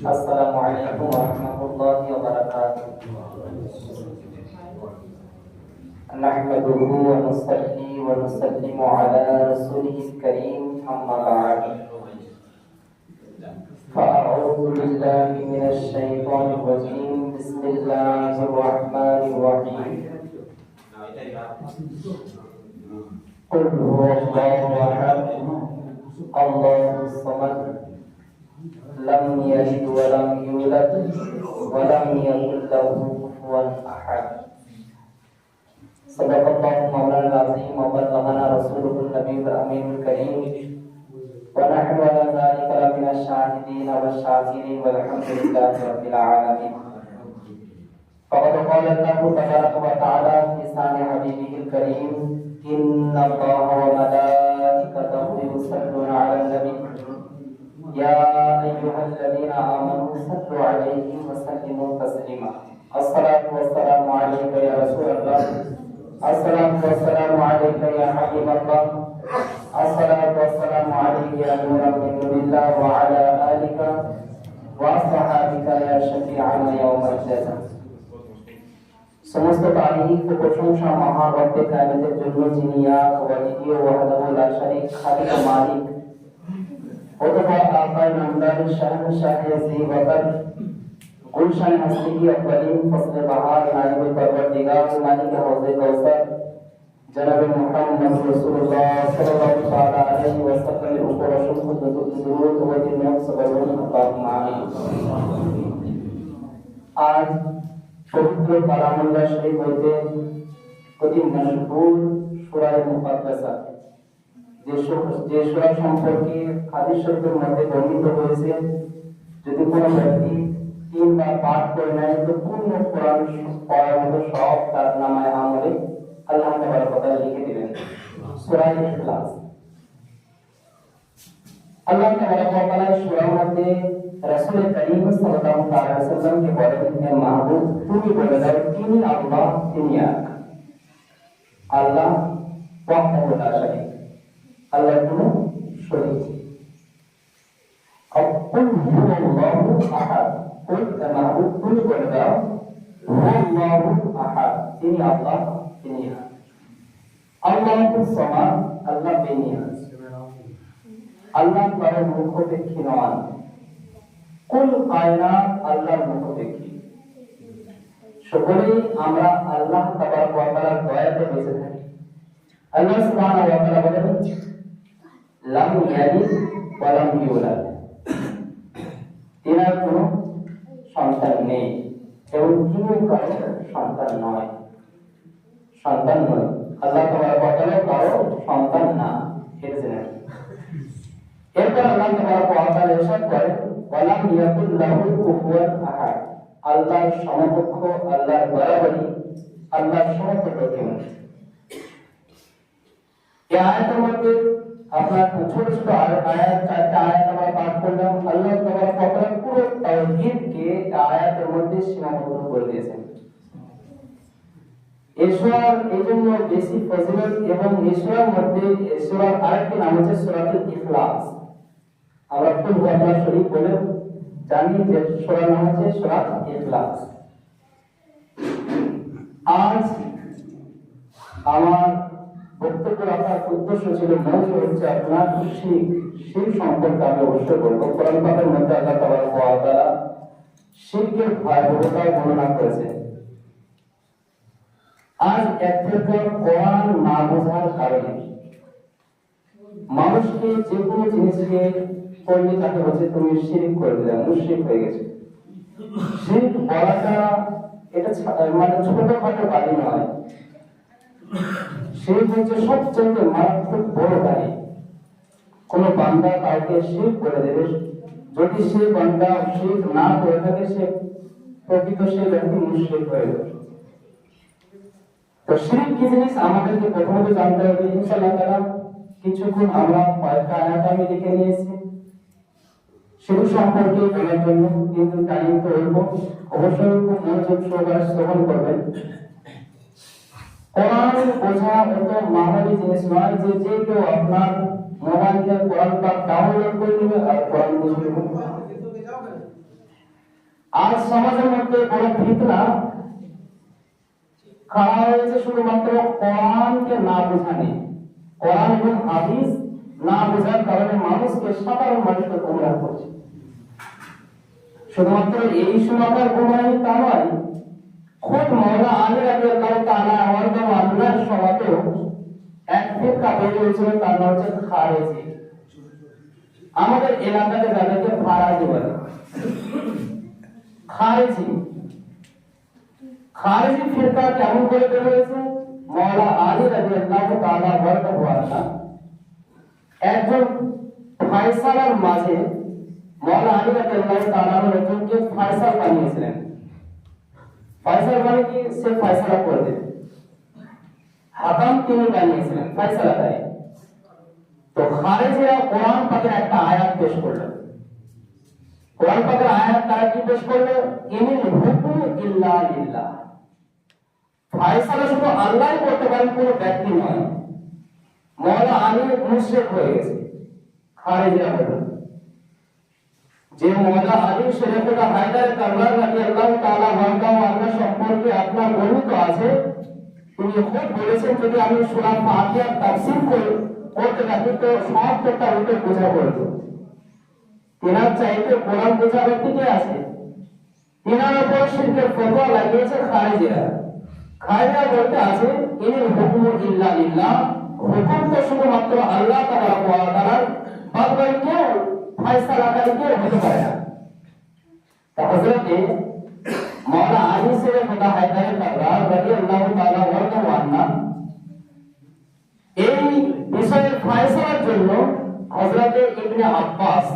السلام عليكم ورحمة الله وبركاته. نحمده ونصلي ونسلم على رسوله الكريم أما بعد. فأعوذ بالله من الشيطان الرجيم. بسم الله الرحمن الرحيم. قل هو الله أحد الله الصمد لم يلد ولم يولد ولم يكن له كفوا أحد. صدق الله مولانا العظيم وبلغنا رسوله النبي الأمين الكريم ونحن على ذلك لمن الشاهدين والشاكرين والحمد لله رب العالمين. فقد قال الله تبارك وتعالى في لسان حبيبه الكريم: إن الله وملائكته يصلون على النبي يا أيها الذين آمنوا صلوا عليه وسلموا تسليما. الصلاة والسلام عليك يا رسول الله. الصلاة والسلام عليك يا حبيب الله. الصلاة والسلام عليك يا نور من نور الله وعلى آلك وأصحابك يا شفيعنا يوم الجزاء. সমস্ত তারিফ ও প্রশংসা মহান রব্বে কায়নাতের জন্য, যিনি এক ও দ্বিতীয় ওয়াহদাহু লা শারীক খালিক মালিক অতঃপর আকায় নামদার শাহনশাহ জিবতার গুলশান হস্তি কি আফলিন ফসলে বাহার নাইবে পরবর্তীগার মালিক হৌজে কৌসর জনাবে মুহাম্মদ রাসূলুল্লাহ সাল্লাল্লাহু তাআলা আলাইহি ওয়াসাল্লামের উপর অসংখ্য দরুদ ও দিনের সবরুন আল্লাহুম্মা আমিন। আজ পবিত্র কালামুল্লাহ শরীফ হইতে অতি মশহুর সূরা মুকাদ্দাসা, যে সূরা সম্পর্কে হাদিস শরীফের মধ্যে বর্ণিত হয়েছে, যদি কোনো ব্যক্তি 3 বার পাঠ করে নেয় তো পূর্ণ কোরআন পড়ার মতো সব তার নামায়ে আমলে আল্লাহ তাবারক ওয়া তাআলা লিখে দিবেন। সূরা ইখলাস। আল্লাহ তাবারক ওয়া তাআলা সূরার মধ্যে রাসূল করিম সাল্লাল্লাহু আলাইহি ওয়াসাল্লামকে বলেন, হে মাহবুব, তুমি বলে দাও তিনি আল্লাহ, তিনি এক। আল্লাহ ওয়াহদাহু লা শারীক, আল্লাহর কোনো শরীক নেই। কুল হুয়াল্লাহু আহাদ, কুল হে মাহবুব তুমি বলে দাও হুয়াল্লাহু আহাদ, তিনি আল্লাহ, তিনি এক। আল্লাহুস সামাদ, আল্লাহ বেনিয়াজ, আল্লাহ কারো মুখাপেক্ষী নন। কুল কায়নাত, আল্লাহর মুখাপেক্ষী। সকলেই আমরা আল্লাহ তাবারক ওয়া তাআলার দয়াতে বেঁচে থাকি। আল্লাহ সুবহানাহু ওয়া তাআলা বলেন, লাম ইয়ালিদ ওয়া লাম ইউলাদ, তিনার কোনো সন্তান নেই এবং তিনি কারো সন্তান নয়। সন্তান নয়, আল্লাহ তাবারক ওয়া তাআলা কারো সন্তান না, এটা জেনে। এরপর আল্লাহ তাবারক ওয়া তাআলা ইরশাদ করেন, ওয়ালাম ইয়াকুল লাহু কুফুয়ান আহাদ, আল্লাহর সমকক্ষ, আল্লাহর বরাবরই, আল্লাহর সমকক্ষ কেউ নেই। এই আয়াতের মধ্যে আপনার ছোট ছোট আয়াত, 4টা আয়াত আমরা পাঠ করলাম। আল্লাহ তাবারক ওয়া তাআলা পুরো তাওহীদকে আয়াতের মধ্যে সীমাবদ্ধ করে দিয়েছেন। এই সূরার এইজন্য বেশি ফজিলত, এবং এই সূরার মধ্যে এই সূরার আরেকটি নাম হচ্ছে সূরাতুল ইখলাস। আমরা কুল হুয়াল্লাহু শরীফ বলে জানি যে সূরার নাম হচ্ছে সূরাতুল ইখলাস। আজ আমার বক্তব্য রাখার উদ্দেশ্য ছিল, মৌলিক হচ্ছে আপনার শিরক সম্পর্কে আমি অবশ্যই বলবো। কোরআন পাকের মধ্যে আল্লাহ তাবারক ওয়া তাআলা শিরকের ভয়াবহতা বর্ণনা করেছেন। আজ একদিকে কোরআন না বোঝার কারণে মানুষকে যে কোনো জিনিসকে করলে তাকে হচ্ছে তুমি শিরক করে দিলে, মুশরিক হয়ে গেছে। শিরক বলাটা এটা মানে ছোটখাটো গালি নয়, শিরক হচ্ছে সবচেয়ে মারাত্মক বড় গালি। কোন বান্দা কাউকে শিরক করে দেবে, যদি সে বান্দা শিরক না করে থাকে, সে প্রকৃত সে ব্যক্তি মুশরিক হয়ে যাবে। তো শিরক কি জিনিস আমাদেরকে প্রথমত জানতে হবে। ইনশাআল্লাহ তাআলা কিছুক্ষণ আমরা কয়েকটা আয়াত আমি লিখে নিয়েছি শিরক সম্পর্কে জানার জন্য, কিন্তু টাইম তো অল্প, অবশ্যই খুব মনোযোগ সহকারে শ্রবণ করবেন। কোরআন বোঝা অত মামুলি জিনিস নয় যে যে কেউ আপনার মোবাইল থেকে কোরআন পাক ডাউনলোড করে নেবে আর কোরআন বুঝে নেবে। আজ সমাজের মধ্যে বড় ফিতনা খাওয়া হয়েছে শুধুমাত্র কোরআনকে না বোঝানি, কোরআন এবং হাদিস না বোঝার কারণে মানুষকে সাধারণ মানুষকে গোমরাহ করছে। শুধুমাত্র এই সময়কার গোমরাহি তা নয়, খুব মওলা আলী রাদিয়াল্লাহু তাআলা আনহুর সমাজেও এক ফিরকা বের হয়েছিল, তার নাম হচ্ছে খারেজি। আমাদের এলাকাতে যাদেরকে ফারাজি বলে, খারেজি খারেজি ফিরকা কেমন করে বের হয়েছে? মওলা আলী রাদিয়াল্লাহু তাআলা বরকাতুহু একজন ফয়সালার মাঝে মওলা আলী রাদিয়াল্লাহু তাআলা একজনকে ফয়সাল বানিয়েছিলেন। ফয়সাল মানে কি? সে ফয়সালা করবে, হাকাম তিনি বানিয়েছিলেন ফয়সালাকারী। তো খারেজিরা কোরআন পাকের একটা আয়াত পেশ করলো। কোরআন পাকের আয়াত তারা কি পেশ করলো? ইনিল হুকমু ইল্লা লিল্লাহ, ফয়সালা শুধু আল্লাহই করতে পারেন, কোনো ব্যক্তি নয়। মওলা আলী মুশরিক হয়ে গেছে। খারেজিরা বলল যে মওলা আলী শরীফুল্লাহ হায়দার কাররার রাদিয়াল্লাহু তাআলা আনহু সম্পর্কে আপনার বর্ণিত আছে, তিনি খুব বলেছেন যদি আমি সূরা ফাতিহা তাফসীর করতে থাকি তো সবটা উল্টো বোঝা পড়তো। তিনার চাইতে কোরআন বোঝা ব্যক্তি কে আছে? তিনার উপর শিরকের ফতোয়া লাগিয়েছে খারেজিরা। খারেজিরা বলতে আছে ইনিল হুকমু ইল্লা লিল্লাহ, হুকুম তো শুধুমাত্র আল্লাহ তাবারক ওয়া তাআলার, বাদ বাকি কেউ ফয়সালাকারী কেউ হতে পারে না। তা হযরতে মওলা আলী শরীফুল্লাহ হায়দার কাররার রাদিয়াল্লাহু তাআলা আনহু এই বিষয়ের ফয়সালার জন্য হযরতে ইবনে আব্বাস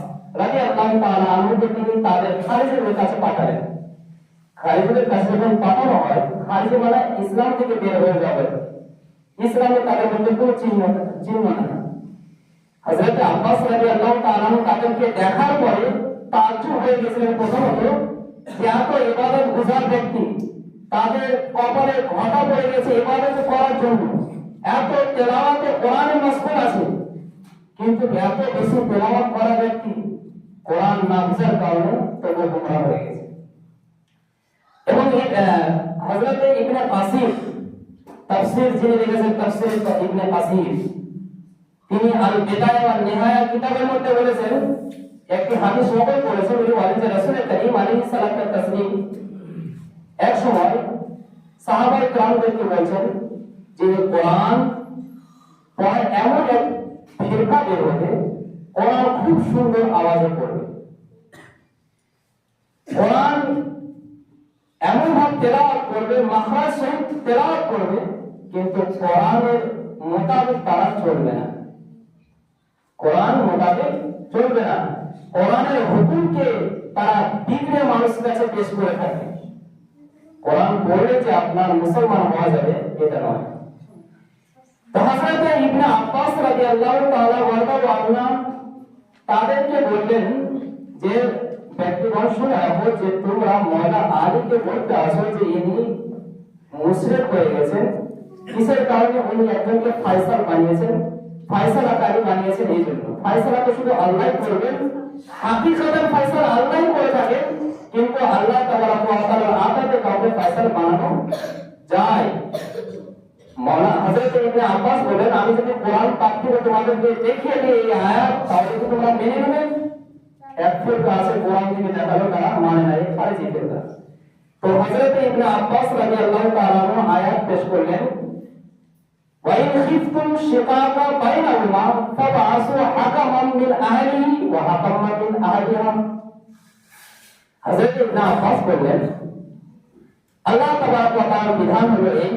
রাদিয়াল্লাহু তাআলা আনহুকে তিনি তাদের খারেজিদের কাছে পাঠালেন। খারেজিদের কাছে যখন পাঠানো হয়, খারেজি মানে ইসলাম থেকে বের হয়ে যাবে, ইসলামে তাদের মধ্যে কোনো চিহ্ন নেই। হযরত আব্বাস রাদিয়াল্লাহু তাআলা তাদেরকে দেখার পরে তাজ্জুব হয়ে গেছিলেন। প্রথমত যে এত ইবাদত গুজার ব্যক্তি, তাদের কপালে ঘটা পড়ে গেছে ইবাদত করার জন্য, এত তেলাওয়াতে কোরআনে মশগুল আছে, কিন্তু এত বেশি তেলাওয়াত করা ব্যক্তি কোরআন না বুঝার কারণে তবু গোমরাহ হয়ে গেছে। এবং হযরত ইবনে কাসির তাফসীর যিনি লিখেছেন, তাফসীর ইবনে কাসির, তিনি আল বিদায়া ওয়ান নিহায়া কিতাবের মধ্যে বলেছেন, একটি হাদিস নকল করেছেন, উনি বলেন যে রাসূল করিম আলাইহিস সালাতু ওয়াস তাসলিম এক সময় সাহাবায়ে কেরামদেরকে বলেছেন যে কোরআন পড়ে এমন এক ফিরকা বের হবে, কোরআন খুব সুন্দর আওয়াজে পড়বে, কোরআন এমন ভাবে তেলাওয়াত করবে, মাখরাজ সহিত তেলাওয়াত করবে, কিন্তু কোরআনের মোতাবেক তারা চলবে না, কোরআন মোতাবেক চলবে না, কোরআনের হুকুমকে তারা বিগড়ে মানুষের কাছে পেশ করে থাকে। কোরআন পড়লে যে আপনার মুসলমান হওয়া যাবে এটা নয়। তো হযরত ইবনে আব্বাস রাদিয়াল্লাহু তাআলা আনহু তাদেরকে বললেন যে ব্যক্তিগণ শুনে রাখো যে তোমরা মওলা আলীকে বলতে আসো যে ইনি মুশরিক হয়ে গেছেন, কিসের কারণে? উনি একজনকে ফয়সাল বানিয়েছেন, ফয়সালাকারী বানিয়েছেন। এই জন্য ফয়সালা তো শুধু আল্লাহই করবেন, হাকিকতান ফয়সালা আল্লাহই করে থাকেন, কিন্তু আল্লাহ তাবারক ওয়া তাআলার আদাতে কাউকে ফয়সাল বানানো যায়। মওলানা হযরত ইবনে আব্বাস বলেন আমি যদি কোরআন পাক থেকে তোমাদেরকে দেখিয়ে দিই এই আয়াত, তাহলে কি তোমরা মেনে নেবে? এক ফিরকা আছে কোরআন থেকে দেখালো, তারা মানে না, এই খারেজি ফিরকা। তো হযরত ইবনে আব্বাস রাদিয়াল্লাহু তাআলা আয়াত পেশ করলেন, ওয়া ইন খিফতুম শিকাকা বাইনাহুমা ফাবআসু হাকামান মিন আহলিহি ওয়া হাকামান মিন আহলিহা। হযরত ইবনে আব্বাস বললেন আল্লাহ তাবারক ওয়া তাআলার বিধান হলো এই,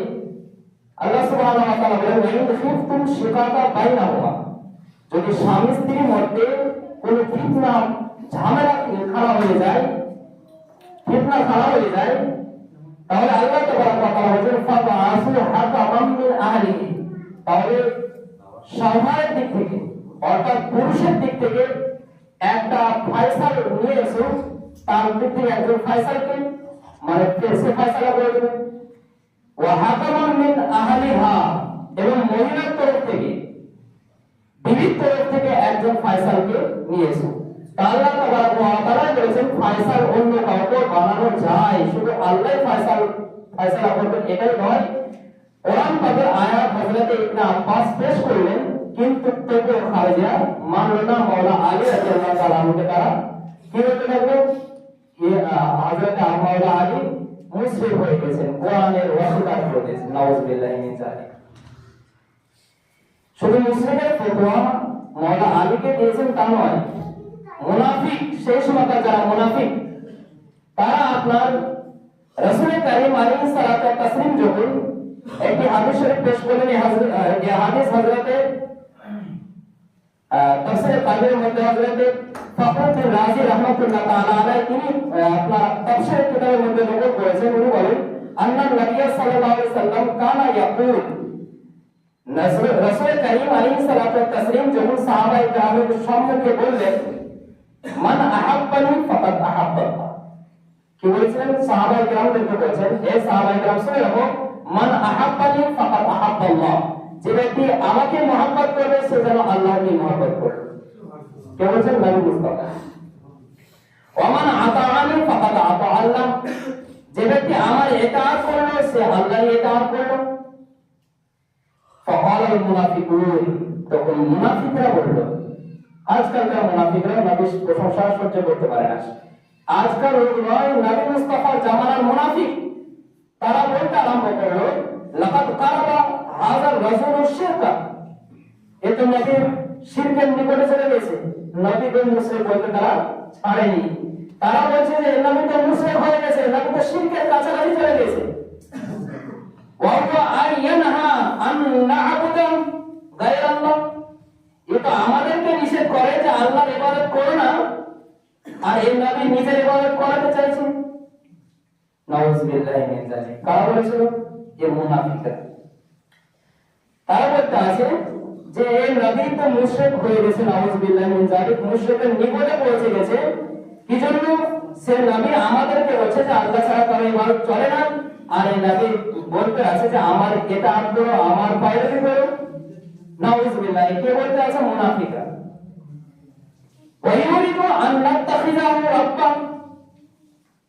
আল্লাহ সুবহানাহু ওয়া তাআলা বলেন ওয়া ইন খিফতুম শিকাকা বাইনাহুমা, যদি স্বামী স্ত্রীর মধ্যে কোনো ফিতনা ঝামেলা খাড়া হয়ে যায়, ফিতনা খাড়া হয়ে যায়, তাহলে আল্লাহ তাবারক ওয়া তাআলা বলেন ফাবআসু হাকামান মিন আহলিহি, তাহলে স্বামীর দিক থেকে অর্থাৎ পুরুষের দিক থেকে একটা ফয়সাল নিয়ে এসো, তার দিক থেকে একজন ফয়সালকে মানে সে ফয়সালা করে দেবে। ওয়া হাকামান মিন আহলিহা, এবং মহিলার তরফ থেকে বিবির তরফ থেকে একজন ফয়সালকে নিয়ে এসো। আল্লাহ তাবারক ওয়া তাআলা বলেছেন ফয়সাল অন্য কাউকে বানানো যায়, শুধু আল্লাহই ফয়সালা করবেন এটাই নয়। কোরআন পাকের আয়াত হযরত ইবনে আব্বাস পেশ করলেন, কিন্তু তবুও খারেজা মানল না মাওলা আলী রাদিয়াল্লাহু তাআলা আনহুকে। তারা কি হতে লাগলো, হযরত মাওলা আলী মুশরিক হয়ে গেছেন, কোরআনের অস্বীকার করে দিয়েছেন। নাউযুবিল্লাহি মিন যালিক। শুধু মুসলিমের ফতোয়া মাওলা আলীকে দিয়েছেন তা নয়, মুনাফিক সেই সময়কার যারা মুনাফিক তারা আপনার রাসূল কারীম আলাইহিস সালাতু ওয়াস তাসলিম যখন একটি হাদিস শরীফ পেশ করলেন, এই হাদিস হযরতে তাফসীর কাবির মধ্যে হযরতে ফখরুদ্দিন রাজি রাহমাতুল্লাহ তাআলা আলাইহি তিনি আপনার তাফসীর কিতাবের মধ্যে নকল করেছেন। উনি বলেন আন্না নবী সাল্লাল্লাহু আলাইহি সাল্লাম কানা ইয়াকুল, রাসূল কারীম আলাইহিস সালাতু ওয়াস তাসলিম যখন সাহাবায়ে কেরামের সম্মুখে বললেন মান আহাব্বানি ফাকাদ আহাব্বাল্লাহ, কি বলেছিলেন সাহাবায়ে কেরামদেরকে বলেছেন, হে সাহাবায়ে কেরাম শুনে রাখো, মান আহাব্বানি ফাকাদ আহাব্বাল্লাহ, যে ব্যক্তি আমাকে মহব্বত করবে সে যেন আল্লাহকে মহব্বত করবে। কে বলেছেন? নবী মুস্তাফা। ওয়া মান আতাআনি ফাকাদ আতা আল্লাহ, যে ব্যক্তি আমার ইতাআত করলো সে আল্লাহর ইতাআত করলো। ফাকালাল মুনাফিকুন, তখন মুনাফিকরা বলল, আজকালকার মুনাফিকরা নবীর প্রশংসা সহ্য করতে পারে না। আজকাল লোক নয়, নবী মুস্তাফার জামানার মুনাফিক তারা বলতে আরম্ভ করলো লাকাদ কারাবা হাযার রাসূলু শিরকা, এ তো নবীর শিরকের নিকটে চলে গেছে। নবীকে মুশরিক বলতে তারা ছাড়েনি। তারা বলছে যে নবী তো মুশরিক হয়ে গেছে, নবী তো শিরকের কাছাকাছি চলে গেছে। ওয়া হুয়া আইয়ানহা আন না'বুদা গায়রাল্লাহ, এ তো আমাদেরকে নিষেধ করে যে আল্লাহর ইবাদত করো না, আর এই নবী নিজের ইবাদত করাতে চাইছে। নাউযুবিল্লাহি মিন যালিক। কারা বলেছিল? যে মুনাফিকরা। তারা বলতে আছে যে এই নবী তো মুশরিক হয়ে গেছে, নাউযুবিল্লাহি মিন যালিক, মুশরিকের নিকটে পৌঁছে গেছে। কি জন্য? সে নবী আমাদেরকে বলছে যে আল্লাহ ছাড়া কারো ইবাদত চলে না, আর এই নবী বলতে আছে যে আমার ইতাআত করো, আমার পয়রবি করো। নাউযুবিল্লাহি। কে বলতে আছে? মুনাফিকরা। ওয়া ইউরিদু আন নাত্তাখিযাহু রাব্বা,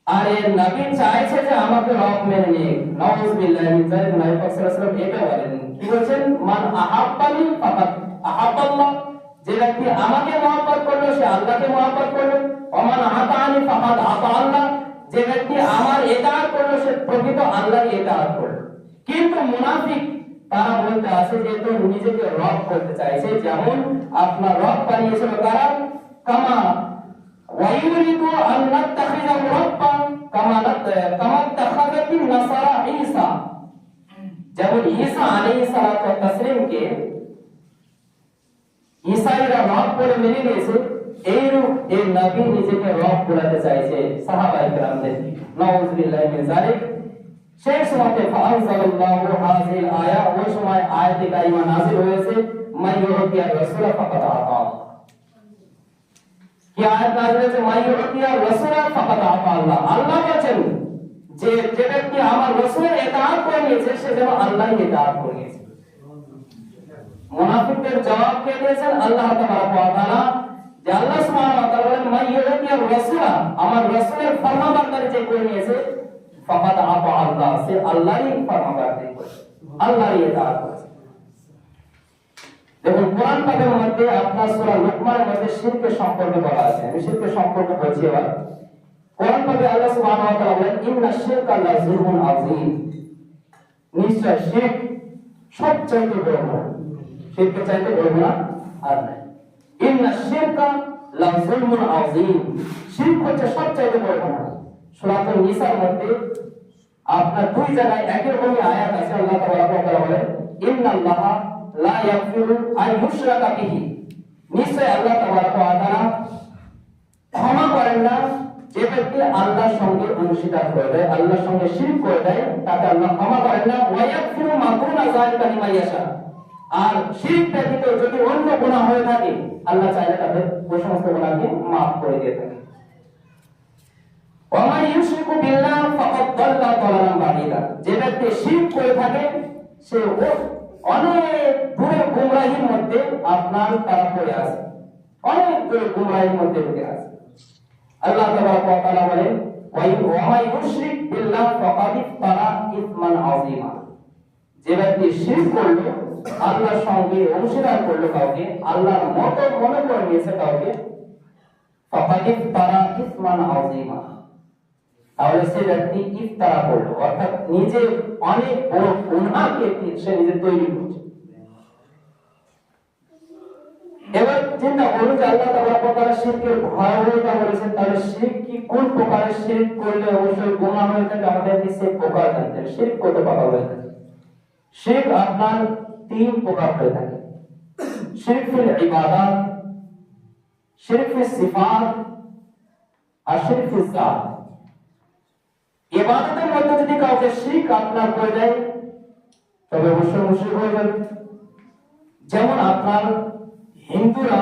আর এই নবী চাইছে যে আমাকে রব মেনে নিক। নাউযুবিল্লাহি মিন যালিক। নবী পাক সাল্লাল্লাহু আলাইহি ওয়াসাল্লাম এটা বলেন, কি বলেন? মান আহাব্বানি ফাকাদ আহাব্বাল্লাহ, যে ব্যক্তি আমাকে মহব্বত করলো সে আল্লাহকে মহব্বত করলো। ওয়া মান আতাআনি ফাকাদ আতা আল্লাহ, যে ব্যক্তি আমার ইতাআত করলো সে প্রকৃত আল্লাহর ইতাআত করলো। কিন্তু মুনাফিক তারা বলতে আছে যে তো নিজেকে রব করতে চাইছে, যেমন আপনার রব বানিয়েছিল তারা, কামা ওয়া ইউরিদু আন নাত্তাখিযাহু রাব্বা কামা তাখাযাতিন নাসারা ঈসা, যেমন ঈসা আলাইহিস সালাতু ওয়াস তাসলিমকে ঈসাইরা রব বলে মেনে নিয়েছে, এইরূপ এই নবী নিজেকে রব বলাতে চাইছে সাহাবায়ে কেরামদের। নাউযুবিল্লাহি মিন যালিক। সেই সময়তে ফাআনজালাল্লাহু হাযিল আয়া, ওই সময় আয়াতে কারিমা নাযিল হয়েছে, মাইয়ুতিয়া রাসূলা ফাকাদ আতা। কি আয়াত নাযিল হয়েছে? মাইয়ুতিয়া রাসূলা ফাকাদ আতা আল্লাহ। আল্লাহ বলেন যে যে ব্যক্তি আমার রাসূলের ইতাআত করে নিয়েছে সে যেন আল্লাহর ইতাআত করে নিয়েছে। মুনাফিকদের জবাব কে দিয়েছেন? আল্লাহ তাবারক ওয়া তাআলা, যে আল্লাহ সুবহানাহু ওয়া তাআলা বলেন মাইয়ুতিয়া রাসূলা, আমার রাসূলের ফরমাবরদারি যে করে নিয়েছে ফাকাদ আতা আল্লাহ, সে আল্লাহরই ফরমাবরদারি করেছে, আল্লাহরই ইতাআত করেছে। দেখুন কোরআন পাকের মধ্যে আপনার সূরা লুকমানের মধ্যে শিরকের সম্পর্কে বলা আছে। আমি শিরকের সম্পর্কে বলছি এবার। কোরআন পাকে আল্লাহ সুবহানাহু ওয়া তাআলা বলেন ইন্নাশ শিরকা লাযুলমুন আযীম, নিশ্চয় শিরক সবচেয়ে বড় গুনাহ, শিরকের চাইতে বড় গুনাহ আর নাই। ইন্নাশ শিরকা লাযুলমুন আযীম, শিরক হচ্ছে সবচেয়ে বড় গুনাহ। সূরাতুন নিসার মধ্যে আপনার দুই জায়গায় একই রকমই আয়াত আছে। আল্লাহ তাবারক ওয়া তাআলা বলেন ইন্নাল্লাহা লা ইয়াগফিরু আন ইউশরাকা বিহি, নিশ্চয় আল্লাহ তাবারক ওয়া তাআলা ক্ষমা করেন না যে ব্যক্তি আল্লাহর সঙ্গে অংশীদার করে দেয়, আল্লাহর সঙ্গে শিরক করে দেয়, তাকে আল্লাহ ক্ষমা করেন না। ওয়া ইয়াগফিরু মা দুনা যালিকা লিমান ইয়াশা, আর শিরক ব্যতীত যদি অন্য গুনাহ হয়ে থাকে আল্লাহ চাইলে তাদের ওই সমস্ত গুনাহকে maaf করে দিয়ে থাকেন। ওয়া মান ইউশরিকু বিল্লাহ ফাকাদ দাল্লা দালালান বাঈদা, যে ব্যক্তি শিরক করে থাকে সে অনেক দূরে গুমরাহির মধ্যে আপনার তারা পড়ে আছে, অনেক দূরে গুমরাহির মধ্যে ঢুকে আছে। আল্লাহ তাবারাক ওয়া তাআলা বলেন ওয়া মা ইউশরিক বিল্লাহ ফাকাদ ইফতারা ইসমান আযীমা। যে ব্যক্তি শিরক করলো, আল্লাহর সঙ্গে অংশীদার করলো কাউকে, আল্লাহর মত মনে করে নিয়েছে কাউকে, ফাকাদ ইফতারা ইসমান আযীমা, তাহলে সে ব্যক্তি ইফতারা করলো, অর্থাৎ নিজে অনেক বড় গুনাহকে সে নিজে তৈরি করছে। এবার চিন্তা করুন যে আল্লাহ তাআলা প্রকার শিরকের ভয়াবহতা বলেছেন, তাহলে শিরক কি কোন প্রকারের শিরক করলে অবশ্যই গুনাহ হয়ে থাকে, আমাদেরকে সেই প্রকার জানতে হবে। শিরক কত প্রকার হয়ে থাকে? শিরক আপনার তিন প্রকার হয়ে থাকে। শিরক ফিল ইবাদাত, শিরক ফিল সিফাত, আর শিরক ফিল যাত। ইবাদতের মধ্যে যদি কাউকে শিরক আপনার করে দেয় তবে অবশ্যই মুশরিক হয়ে যাবে। যেমন আপনার হিন্দুরা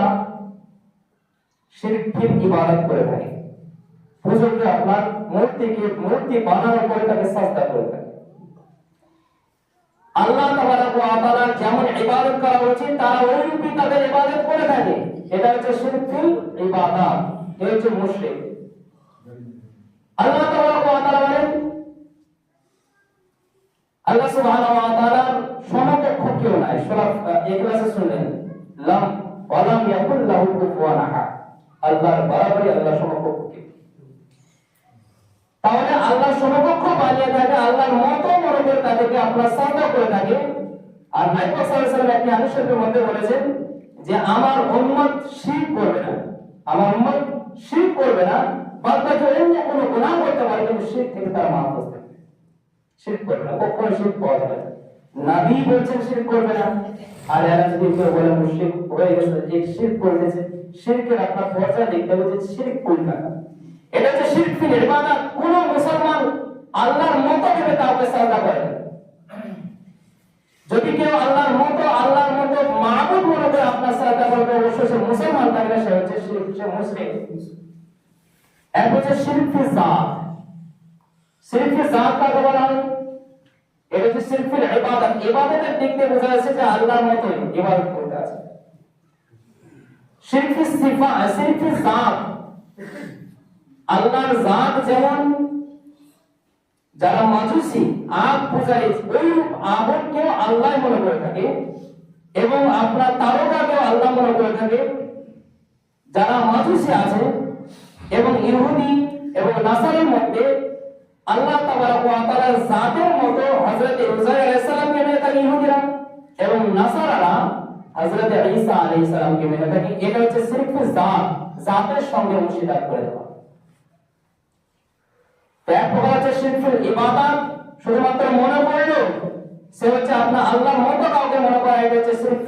শিরকের ইবাদত করে থাকে, পুজোকে আপনার মূর্তি বানানোর পরে তাকে সাজদা করে থাকে। আল্লাহ তাবারাক ওয়া তাআলা যেমন ইবাদত করা উচিত তারা ওইরূপই তাদের ইবাদত করে থাকে। এটা হচ্ছে শিরকুল ইবাদত, এটা হচ্ছে মুশরিক। আল্লাহ তাবারাক ওয়া তাআলা বলেন, আল্লাহ সুবহানাহু ওয়া তাআলার সমকক্ষ কেউ নাই। সূরা ইখলাসে শুনলেন, লাম ওয়ালাম ইয়াকুল লাহু কুফুয়ান আহাদ, আল্লাহর বরাবরই আল্লাহর সমকক্ষ কেউ। তাহলে আল্লাহর সমকক্ষ বানিয়ে থাকে, আল্লাহর মত মনে করে তাদেরকে আপনার সাজদা করে থাকে। আর নবী সাল্লাল্লাহু আলাইহি ওয়াসাল্লাম একটি হাদিসের মধ্যে বলেছেন যে আমার উম্মত শিরক করবে না, আমার উম্মত শিরক করবে না, বাদবাকি অন্য কোনো গুনাহ করতে পারে কিন্তু শিরক থেকে তারা মাহফুজ থাকবে। শিরক করবে না, কখনো শিরক পাওয়া যাবে না। নবী বলছেন শিরক করবে না, আর এরা যদি কেউ বলে মুশরিক হয়ে গেছে, যে শিরক করেছে, শিরকের আপনার পর্যায়ে দেখতে হবে যে শিরক কোনটা। এটা হচ্ছে শিরক ফিল ইবাদত। কোন মুসলমান আল্লাহর মত ভেবে কাউকে সাজদা করে না। যদি কেউ আল্লাহর মত মাবুদ মনে করে আপনার সাজদা করবে, অবশ্যই সে মুসলমান থাকলে সে হচ্ছে শিরক, সে মুশরিক। এক হচ্ছে শিরক ফিল যাত। শিরক ফিল যাত কাকে বলা হয়? এটা হচ্ছে শিরক ফিল ইবাদত। ইবাদতের দিক দিয়ে বোঝা যাচ্ছে যে আল্লাহর মতই ইবাদত করতে আছে। শিরক ফিল সিফাত, শিরক ফিল যাত, আল্লাহর জাত যেমন যারা মাজুসী আগ পূজারী ওই আগুনকেও আল্লাহ মনে করে থাকে এবং আপনার তারকাকেও আল্লাহ মনে করে থাকে। যারা মাজুসী আছে এবং ইহুদি এবং নাসারার মধ্যে আল্লাহ তাবারাক ওয়া তাআলার জাতের মতো হযরত উযাইর আলাইহিস সালামকে মেনে থাকে ইহুদিরা, এবং নাসারারা হযরত ঈসা আলাইহিস সালামকে মেনে থাকে। এটা হচ্ছে শিরক ফিল যাত, জাতের সঙ্গে অংশীদার করে দেওয়া। এক প্রকার হচ্ছে শিরক ফিল ইবাদত, শুধুমাত্র মনে করলো সে হচ্ছে আপনার আল্লাহর মত কাউকে মনে করা, এটা হচ্ছে শিরক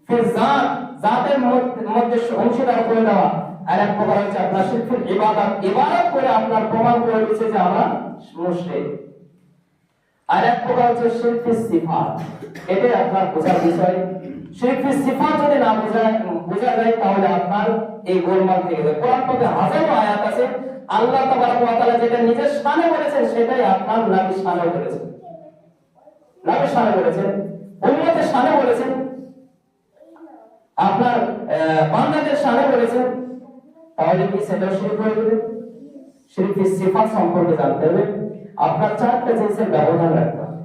ফিল যাত, জাতের মধ্যে অংশীদার করে দেওয়া। আর এক প্রকার হচ্ছে আপনার শিরক ফিল ইবাদত, ইবাদত করে আপনার প্রমাণ করে দিচ্ছে যে আমরা মুশরিক। আর এক প্রকার হচ্ছে শিরক ফিল সিফাত, এটাই আপনার বোঝার বিষয়। শিরক ফিল সিফাত যদি না বোঝা যায় তাহলে আপনার এই গোলমাল থেকে যায়। কোরআন পাকে হাজারো আয়াত আছে, আল্লাহ তাবারাক ওয়া তাআলা যেটা নিজের শানে বলেছেন সেটাই আপনার নবীর শানে বলেছেন, নবীর শানে বলেছেন, উম্মতের শানে বলেছেন, আপনার বান্দাদের শানে বলেছেন। তাহলে কি সেটা শিরক হয়ে যাবে? শিরক ফিল সিফাত সম্পর্কে জানতে হবে। আপনার চারটা জিনিসের ব্যবধান রাখতে হবে।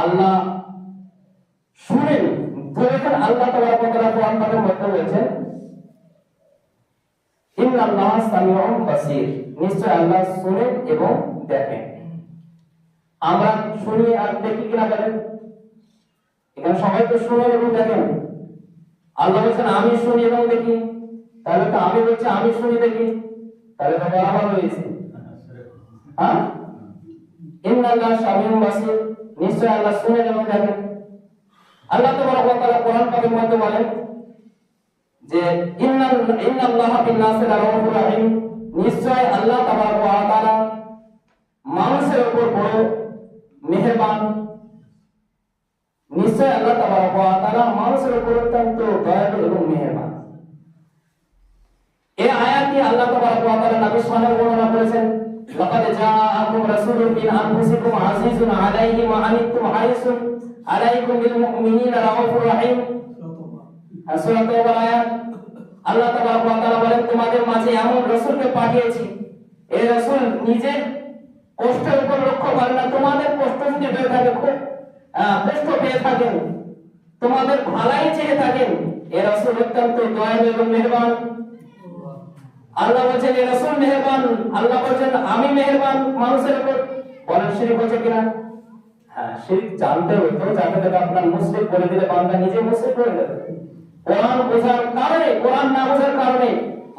আল্লাহ শুনেন, ধরেছেন আল্লাহ তাবারাক ওয়া তাআলা কোরআন পাকের মধ্যে বলেছেন ইন্নাল্লাহ সামিউন বাসীর, নিশ্চয় আল্লাহ শুনেন এবং দেখেন। আমরা শুনি আর দেখি কিনা বলেন? এখানে সবাই তো শুনেন এবং দেখেন। আল্লাহ বলেছেন আমি শুনি এবং দেখি, তাহলে তো আমি বলছি আমি শুনি দেখি, তাহলে তো বরাবর হয়েছে। হ্যাঁ, ইন্নাল্লাহ সামিউন বাসীর, নিশ্চয় আল্লাহ শুনেন এবং দেখেন। আল্লাহ তাবারাক ওয়া তাআলা কোরআন পাকের মধ্যে বলেন যে ইন্নাল্লাহা বিন-নাসি লারাউফুর রাহিম, নিশ্চয় আল্লাহ তাবারাক ওয়া তাআলা মানুষের উপর বড় মেহেরবান। নিশ্চয় আল্লাহ তাবারাক ওয়া তাআলা মানুষের উপর অত্যন্ত দয়ালু এবং মেহেরবান। এই আয়াতটি আল্লাহ তাবারাক ওয়া তাআলা নবীর শানে বর্ণনা করেছেন, লাকাদ জাআকুম রাসূলুম মিন আনফুসিকুম আজিজুন আলাইহি মা আনিতুম হারিসুন আলাইকুম বিল মুমিনিনা রাউফুর রাহিম। সূরা তাওবার আয়াত। আল্লাহ তাবারক ওয়া তাআলা বলেন তোমাদের মাঝে এমন রাসূলকে পাঠিয়েছি এই রাসূল নিজে কষ্টের উপর লক্ষ্য করে না, তোমাদের কষ্ট যদি হয়ে থাকে, খুব কষ্ট পেয়ে থাকেন, তোমাদের ভালাই চেয়ে থাকেন, এই রাসূল অত্যন্ত দয়ালু এবং মেহেরবান। আল্লাহ বলেন এই রাসূল মেহেরবান, আল্লাহ বলেন আমি মেহেরবান মানুষের উপর। বলেন শিরক হচ্ছে কিনা? হ্যাঁ, শিরক জানতে হতো, যাতে করে আপনার মুশরিক করে দিলে বান্দা নিজে মুশরিক হয়ে যাবে। কোরআন বোঝার কারণে, কোরআন না বোঝার কারণে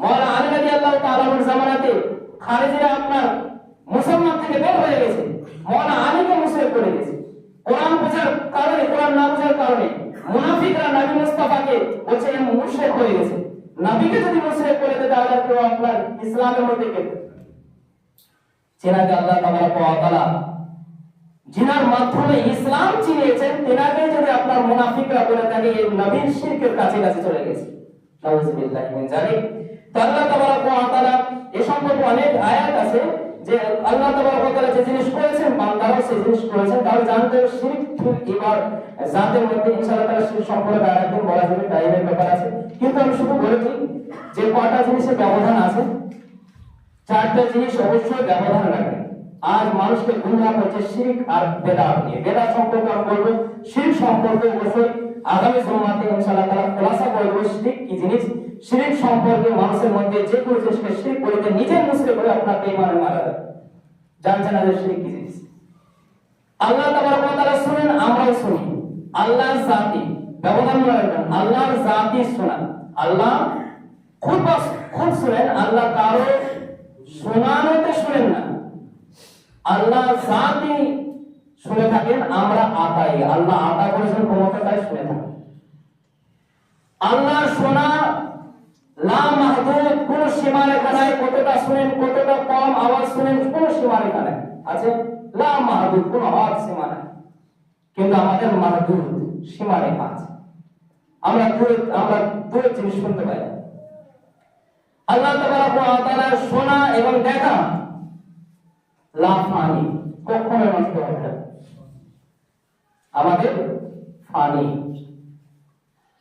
মাওলানা আলী রাদিয়াল্লাহু তাআলা এর জামানাতে খারিজিরা আপনার মুসলমান থেকে বের হয়ে গেছে, মাওলানা আলীকে মুশরিক করে দিয়েছে। কোরআন বোঝার কারণে, কোরআন না বোঝার কারণে মুনাফিকরা নবী মুস্তাফাকে বলছে মুশরিক হয়ে গেছে। নবীকে যদি মুশরিক করে দেয় তাহলে কেউ আপনার ইসলামের মধ্যে কে চেনাকে আল্লাহ তাবারক ওয়া তাআলা জিনার মাধ্যমে ইসলাম চিনিয়েছেন, তেনাকে যদি আপনার মুনাফিকরা বলে থাকে এই নবীর শিরকের কাছে কাছে চলে গেছে। নাউযুবিল্লাহি মিন যালিক। তো আল্লাহ তাবারক ওয়া তাআলা এই সম্পর্কে অনেক আয়াত আছে যে আল্লাহ তাবারক ওয়া তাআলা যে জিনিস করেছেন বান্দারাও সেই জিনিস করেছেন, তাহলে জানতে হবে শিরক ঠিক এবার জাতের মধ্যে ইনশাআল্লাহ তাআলা শিরক সম্পর্কে আরেকদিন বলা যাবে, টাইমের ব্যাপার আছে। কিন্তু আমি শুধু বলেছি যে কয়টা জিনিসের ব্যবধান আছে, চারটা জিনিস অবশ্যই ব্যবধান রাখবেন। আজ মানুষকে গুমরাহ করছে শিরক আর বেদাত নিয়ে। বেদাত সম্পর্কে আমি বলবো, শিরক সম্পর্কে অবশ্যই আগামী জুমাতে ইনশাআল্লাহ তাআলা খোলাসা করে দেব শিরক কি জিনিস। শিরক সম্পর্কে মানুষের মধ্যে যে কোনো জিনিসকে শিরক করে দিয়ে নিজের মুসলিম করে আপনার বেঈমানে মারা যায়। জানছেন না যে শিরক কি জিনিস? আল্লাহ তাবারক ওয়া তাআলা শুনেন, আমরাও শুনি। আল্লাহর জাতি ব্যবধান রাখবেন, আল্লাহর জাতি শোনান। আল্লাহ খুব শুনেন, আল্লাহ কারো শোনানোতে শুনেন না, আল্লাহ জাতি শুনে থাকেন। আমরা আতাই, আল্লাহ আতা করেছেন ক্ষমতাটাই শুনে থাকেন। আল্লাহ শোনা লা মাহদুদ, কোন সীমারেখা নাই, কতটা শুনেন, কতটা কম আওয়াজ শুনেন, কোন সীমারেখা নাই আছে। লা মাহদুদ, কোন আওয়াজ সীমা নাই। কিন্তু আমাদের মাহদুদ, সীমারেখা আছে। আমরা দূরের জিনিস শুনতে পাই। আল্লাহ তাবারক ওয়া তাআলা শোনা এবং দেখা লা ফানি, কখনো নষ্ট হবে না, আমাদের ফানি।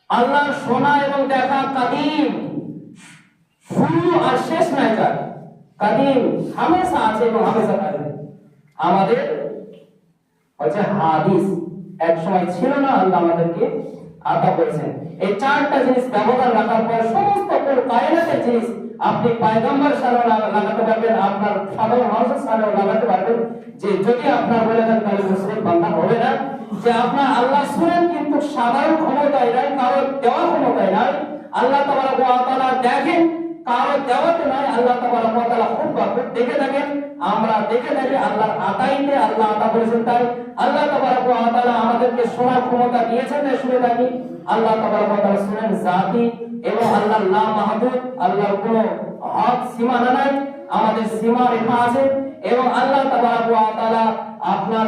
আল্লাহ শোনা এবং দেখা কাদিম, শুরু আর শেষ নাই তার, কাদিম হামেশা আছে এবং হামেশা থাকবে। আমাদের হচ্ছে হাদিস, এক সময় ছিল না, আল্লাহ আমাদেরকে আতা করেছেন। এই চারটা জিনিস ব্যবহার রাখার পর সমস্ত কায়নাতের জিনিস আপনি পয়গম্বর সাল্লাল্লাহু লাগাতে পারবেন, আপনার সাধারণ মানুষের সামনে লাগাতে পারবেন। যে যদি আপনার বলে দেন তাহলে মুসলিম বান্দা হবে না। যে আপনার আল্লাহ শুনেন কিন্তু সাধারণ ক্ষমতায় নাই, কারো দেওয়া ক্ষমতায় নাই। আল্লাহ তাবারক ওয়া তাআলা দেখেন, কারো দেওয়াতে নাই। আল্লাহ তাবারক ওয়া তাআলা খুব দেখে থাকেন, আমরা দেখে থাকি। আল্লাহর আতাইতে আল্লাহ আতা করেছেন, তাই আল্লাহ তাবারক ওয়া তাআলা আমাদেরকে শোনার ক্ষমতা দিয়েছেন, তাই শুনে থাকি। আল্লাহ তাবারক ওয়া তাআলা শুনেন জাতি এবং আল্লাহ লা মাহদুদ, আল্লাহর কোনো হদ সীমানা নাই, আমাদের সীমা রেখা আছে। এবং আল্লাহ তাবারক ওয়া তাআলা আপনার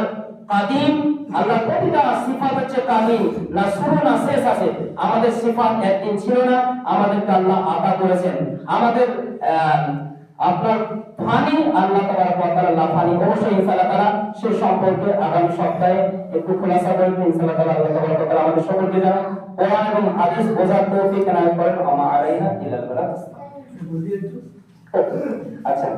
কাদিম, আল্লাহ প্রতিটা সিফাত হচ্ছে কাদিম, না শুরু না শেষ আছে। আমাদের সিফাত একদিন ছিল না, আমাদেরকে আল্লাহ আতা করেছেন। আমাদের আপনার ফানি, আল্লাহ তাবারক ওয়া তাআলা লা ফানি। অবশ্যই ইনশাআল্লাহ তাআলা সে সম্পর্কে আগামী সপ্তাহে একটু খোলাসা করব ইনশাআল্লাহ তাআলা। আল্লাহ তাবারক ওয়া তাআলা আমাদের সকলকে যেন কোরআন এবং হাদিস বোঝার তৌফিক এনায়েত করেন। আমা আলাইনা ইল্লাল বালাগ। আচ্ছা।